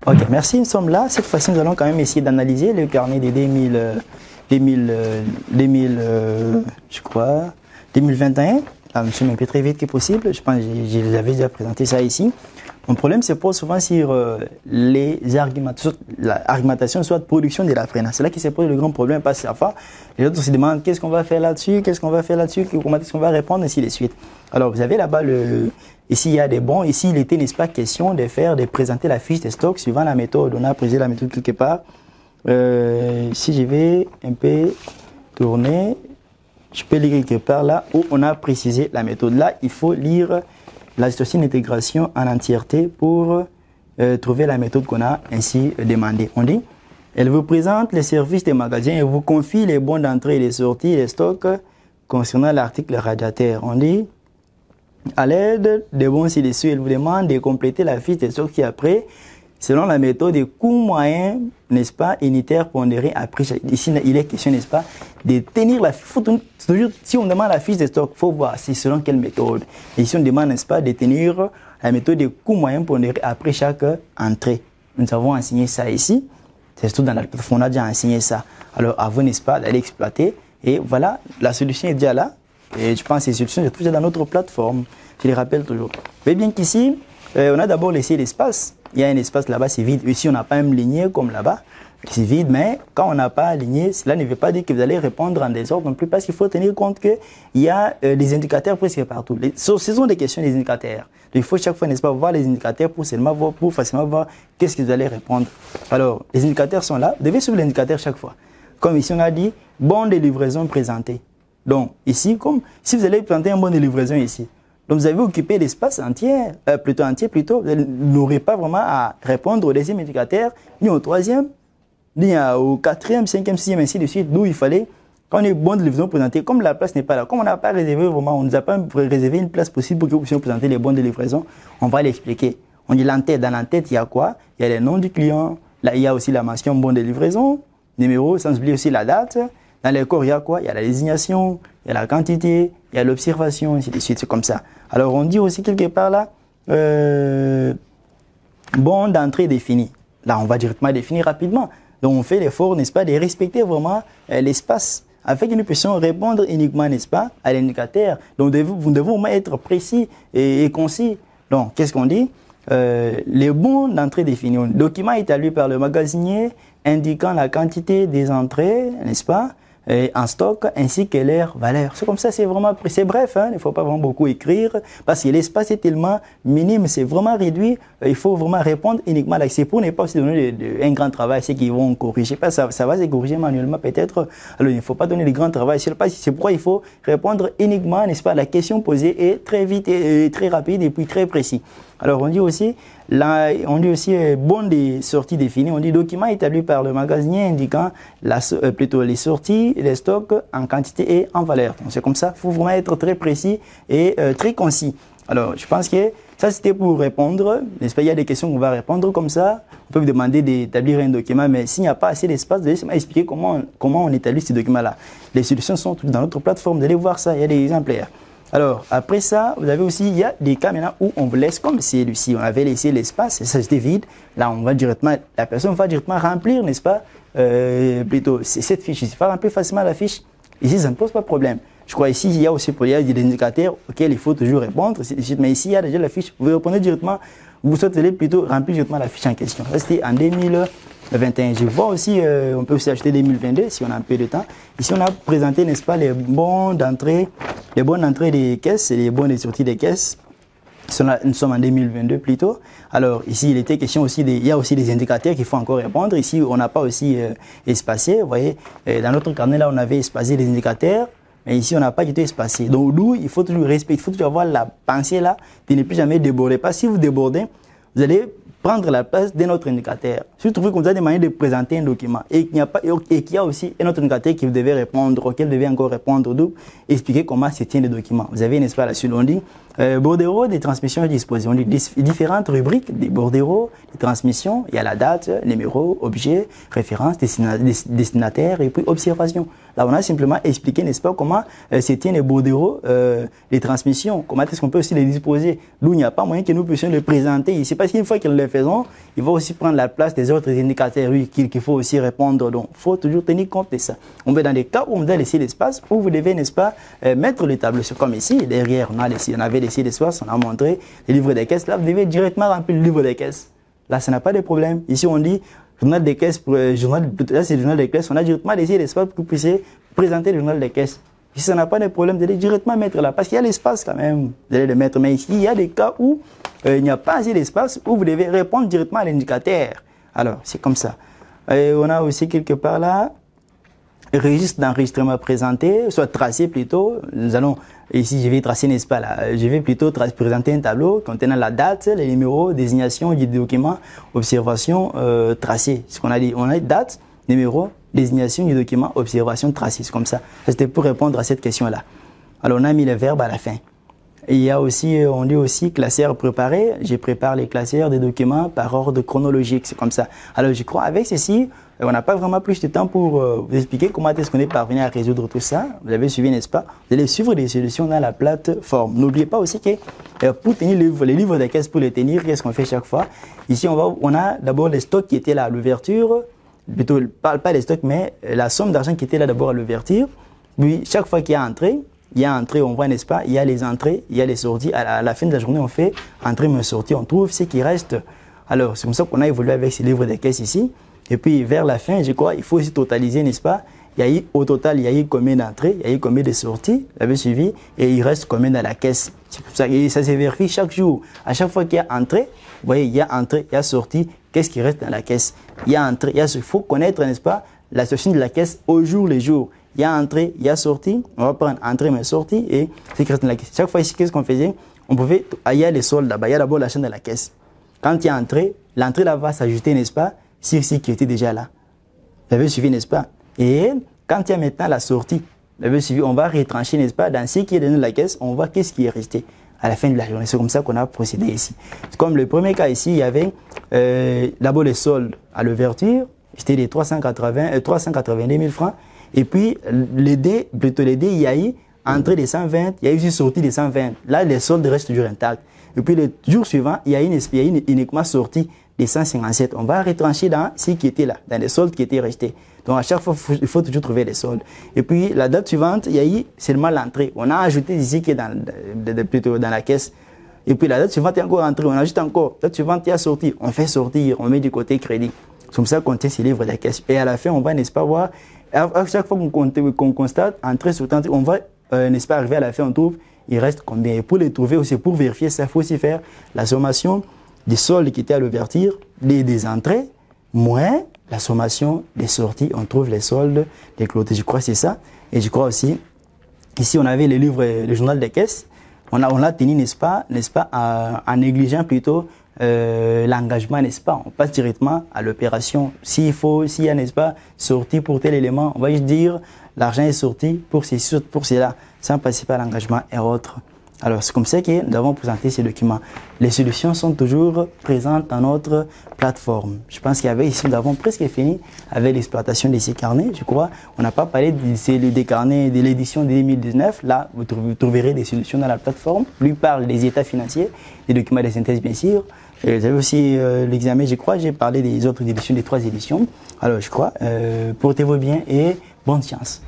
Ok, merci, nous sommes là. Cette fois-ci, nous allons quand même essayer d'analyser le carnet des 2021. Là, je suis un peu très vite que possible. Je pense que j'avais déjà présenté ça ici. Mon problème se pose souvent sur l'argumentation, soit de production de la freine. C'est là qui se pose le grand problème parce que parfois, les autres se demandent qu'est-ce qu'on va faire là-dessus, comment est-ce qu'on va répondre, ainsi de suite. Alors, vous avez là-bas ici, il y a des bons. Ici, il était, n'est-ce pas, question de présenter la fiche de stock suivant la méthode. On a présenté la méthode quelque part. Si je vais un peu tourner, je peux lire quelque part là où on a précisé la méthode. Là, il faut lire la situation d'intégration en entièreté pour trouver la méthode qu'on a ainsi demandée. On dit, elle vous présente les services des magasins et vous confie les bons d'entrée et les sorties et les stocks concernant l'article radiateur. On dit, à l'aide des bons ci-dessus, elle vous demande de compléter la fiche de stock ci-après selon la méthode des coûts moyens, n'est-ce pas, unitaires pondérés après. Ici, il est question, n'est-ce pas, de tenir la fiche. Toujours, si on demande la fiche de stock, il faut voir c'est selon quelle méthode. Et ici, on demande, n'est-ce pas, de tenir la méthode des coûts moyens pondérés après chaque entrée. Nous avons enseigné ça ici. C'est surtout dans la plateforme, on a déjà enseigné ça. Alors, à vous, n'est-ce pas, d'aller exploiter. Et voilà, la solution est déjà là. Et je pense que ces solutions sont toujours dans notre plateforme. Je les rappelle toujours. Vous voyez bien qu'ici, on a d'abord laissé l'espace. Il y a un espace là-bas, c'est vide. Ici, on n'a pas même ligné comme là-bas. C'est vide, mais quand on n'a pas aligné, cela ne veut pas dire que vous allez répondre en désordre non plus, parce qu'il faut tenir compte qu'il y a des indicateurs presque partout. Ce sont des questions des indicateurs. Donc, il faut chaque fois, n'est-ce pas, voir les indicateurs pour facilement voir qu'est-ce que vous allez répondre. Alors, les indicateurs sont là. Vous devez suivre l'indicateur chaque fois. Comme ici, on a dit, bon de livraison présenté. Donc, ici, comme si vous allez présenter un bon de livraison ici. Donc, vous avez occupé l'espace entier, vous n'aurez pas vraiment à répondre au deuxième indicateur, ni au troisième, ni au quatrième, cinquième, sixième, ainsi de suite, d'où il fallait, quand on est bon de livraison présenté, comme la place n'est pas là, comme on n'a pas réservé vraiment, on ne nous a pas réservé une place possible pour que vous puissiez présenter les bons de livraison, on va l'expliquer. On dit l'entête, dans l'entête, il y a quoi? Il y a les noms du client, là, il y a aussi la mention bon de livraison, numéro, sans oublier aussi la date. Dans les corps, il y a quoi? Il y a la désignation, il y a la quantité, il y a l'observation, ainsi de suite, c'est comme ça. Alors, on dit aussi quelque part là, bon d'entrée défini. Là, on va directement définir rapidement. Donc, on fait l'effort, n'est-ce pas, de respecter vraiment l'espace afin que nous puissions répondre uniquement, n'est-ce pas, à l'indicateur. Donc, vous devez vraiment être précis et concis. Donc, qu'est-ce qu'on dit? Les bons d'entrée définis. Le document est établi par le magasinier indiquant la quantité des entrées, n'est-ce pas, en stock ainsi que leur valeur. C'est comme ça, c'est vraiment c'est bref, hein, il ne faut pas vraiment beaucoup écrire parce que l'espace est tellement minime, c'est vraiment réduit. Il faut vraiment répondre uniquement là. C'est pour ne pas aussi donner un grand travail à ceux qui vont corriger. Pas ça va se corriger manuellement peut-être. Alors il ne faut pas donner de grand travail. C'est pourquoi il faut répondre uniquement, n'est-ce pas, à la question posée et très vite et très rapide et puis très précis. Alors on dit aussi bon des sorties définies. On dit document établi par le magasinier indiquant plutôt les sorties, les stocks en quantité et en valeur. Donc c'est comme ça, il faut vraiment être très précis et très concis. Alors je pense que ça c'était pour répondre, n'est-ce pas? Il y a des questions qu'on va répondre comme ça. On peut vous demander d'établir un document, mais s'il n'y a pas assez d'espace, vous allez expliquer comment on établit ce document-là. Les solutions sont toutes dans notre plateforme, vous allez voir ça, il y a des exemplaires. Alors, après ça, vous avez aussi, il y a des cas maintenant où on vous laisse comme celui-ci. On avait laissé l'espace, ça c'était vide. Là, la personne va directement remplir, n'est-ce pas, plutôt cette fiche. Il va remplir facilement la fiche. Ici, ça ne pose pas de problème. Je crois ici, il y a aussi des indicateurs auxquels il faut toujours répondre. Mais ici, il y a déjà la fiche. Vous répondez directement, vous souhaitez plutôt remplir directement la fiche en question. Ça, c'était en 2021. Je vois aussi, on peut aussi acheter 2022 si on a un peu de temps. Ici, on a présenté, n'est-ce pas, les bons d'entrée des caisses et les bons de sortie des caisses. Nous sommes en 2022 plutôt. Alors ici, il était question aussi il y a aussi des indicateurs qu'il faut encore répondre. Ici, on n'a pas aussi espacé. Vous voyez, dans notre carnet là, on avait espacé les indicateurs. Mais ici, on n'a pas du tout espacé. Donc, nous, il faut toujours respecter, il faut toujours avoir la pensée là de ne plus jamais déborder. Parce que si vous débordez, vous allez prendre la place d'un autre indicateur. Si vous trouvez qu'on vous a demandé de présenter un document et qu'il y a aussi un autre indicateur qui vous devez répondre, auquel vous devez encore répondre, donc expliquer comment se tient le document. Vous avez, n'est-ce pas, là-dessus, on dit, Bordereau des transmissions disposées. On a différentes rubriques des bordereaux, des transmissions. Il y a la date, numéro, objet, référence, destinataire et puis observation. Là, on a simplement expliqué, n'est-ce pas, comment c'était les bordereaux, les transmissions. Comment est-ce qu'on peut aussi les disposer. D'où il n'y a pas moyen que nous puissions les présenter ici. Parce qu'une fois que nous les faisons, il va aussi prendre la place des autres indicateurs qu'il faut aussi répondre. Donc, il faut toujours tenir compte de ça. On va dans des cas où on doit laisser l'espace, où vous devez, n'est-ce pas, mettre le tableau. Comme ici, derrière, on avait laissé l'espace, on a montré le livre des caisses. Là, vous devez directement remplir le livre des caisses. Là, ça n'a pas de problème. Ici, on dit journal des caisses, là, c'est le journal des caisses. On a directement laissé l'espace pour que vous puissiez présenter le journal des caisses. Ici, ça n'a pas de problème, vous allez directement mettre là. Parce qu'il y a l'espace quand même, vous allez le mettre. Mais ici, il y a des cas où il n'y a pas assez d'espace, où vous devez répondre directement à l'indicateur. Alors, c'est comme ça. On a aussi quelque part là, registre d'enregistrement présenté, soit tracé plutôt. Nous allons, ici je vais tracer, n'est-ce pas là, je vais plutôt présenter un tableau contenant la date, les numéros, désignation du document, observation, tracé. Ce qu'on a dit, on a date, numéro, désignation du document, observation, tracé. C'est comme ça. C'était pour répondre à cette question-là. Alors on a mis le verbe à la fin. Et il y a aussi, on dit aussi classeur préparé. Je prépare les classeurs des documents par ordre chronologique. C'est comme ça. Alors je crois avec ceci, on n'a pas vraiment plus de temps pour vous expliquer comment est-ce qu'on est parvenu à résoudre tout ça. Vous avez suivi, n'est-ce pas? Vous allez suivre des solutions dans la plateforme. N'oubliez pas aussi que pour tenir les livres des caisses, pour les tenir, qu'est-ce qu'on fait chaque fois? Ici, on a d'abord les stocks qui étaient là à l'ouverture. Plutôt, pas les stocks, mais la somme d'argent qui était là d'abord à l'ouverture. Puis, chaque fois qu'il y a entrée, on voit, n'est-ce pas, il y a les entrées, il y a les sorties. À la fin de la journée, on fait entrée, mais sortie. On trouve ce qui reste. Alors, c'est comme ça qu'on a évolué avec ces livres des caisses ici. Et puis, vers la fin, je crois, il faut aussi totaliser, n'est-ce pas? Au total, il y a eu combien d'entrées, il y a eu combien de sorties, vous avez suivi, et il reste combien dans la caisse. C'est pour ça que ça se vérifie chaque jour. À chaque fois qu'il y a entrée, vous voyez, il y a entrée, il y a sortie, qu'est-ce qui reste dans la caisse? Il y a entrée, il faut connaître, n'est-ce pas, la situation de la caisse au jour le jour. Il y a entrée, il y a sortie, on va prendre entrée mais sortie et c'est qui reste dans la caisse. Chaque fois ici, qu'est-ce qu'on faisait? On pouvait, il y a les soldes là-bas, il y a d'abord la chaîne de la caisse. Quand il y a entrée, l'entrée là va s'ajouter, n'est-ce pas, sur ce qui était déjà là. Vous avez suivi, n'est-ce pas? Et quand il y a maintenant la sortie, vous avez suivi, on va retrancher, n'est-ce pas, dans ce qui est dans la caisse, on voit qu'est-ce qui est resté à la fin de la journée. C'est comme ça qu'on a procédé ici. Comme le premier cas ici, il y avait d'abord les soldes à l'ouverture, c'était des 382 000 francs. Et puis, les dés, il y a eu entrée des 120, il y a eu aussi sortie des 120. Là, les soldes restent toujours intacts. Et puis, le jour suivant, il y a eu uniquement sortie des 157. On va retrancher dans ce qui était là, dans les soldes qui étaient restés. Donc, à chaque fois, il faut toujours trouver les soldes. Et puis, la date suivante, il y a eu seulement l'entrée. On a ajouté ici qui est plutôt dans la caisse. Et puis, la date suivante, il y a encore entrée. On ajoute encore. La date suivante, il y a sortie. On fait sortir, on met du côté crédit. C'est comme ça qu'on tient ces livres de la caisse. Et à la fin, on va, n'est-ce pas, voir, à chaque fois qu'on constate, entrée sur entrée, on va, n'est-ce pas, arriver à la fin, on trouve, il reste combien. Et pour les trouver aussi, pour vérifier ça, il faut aussi faire la sommation des soldes qui étaient à l'ouverture, des entrées, moins la sommation des sorties. On trouve les soldes des clôtures. Je crois que c'est ça. Et je crois aussi, ici, on avait les livres, le journal des caisses. On l'a tenu, n'est-ce pas, en négligeant plutôt l'engagement, n'est-ce pas? On passe directement à l'opération. S'il y a, n'est-ce pas, sorti pour tel élément, on va juste dire l'argent est sorti pour cela, sans passer par l'engagement et autres. Alors, c'est comme ça que nous avons présenté ces documents. Les solutions sont toujours présentes dans notre plateforme. Je pense ici, nous avons presque fini avec l'exploitation de ces carnets. Je crois, on n'a pas parlé des carnets de l'édition 2019. Là, vous trouverez des solutions dans la plateforme. Lui parle des états financiers, des documents de synthèse, bien sûr. Vous avez aussi l'examen, je crois, j'ai parlé des autres éditions, des 3 éditions. Alors, je crois, portez-vous bien et bonne chance.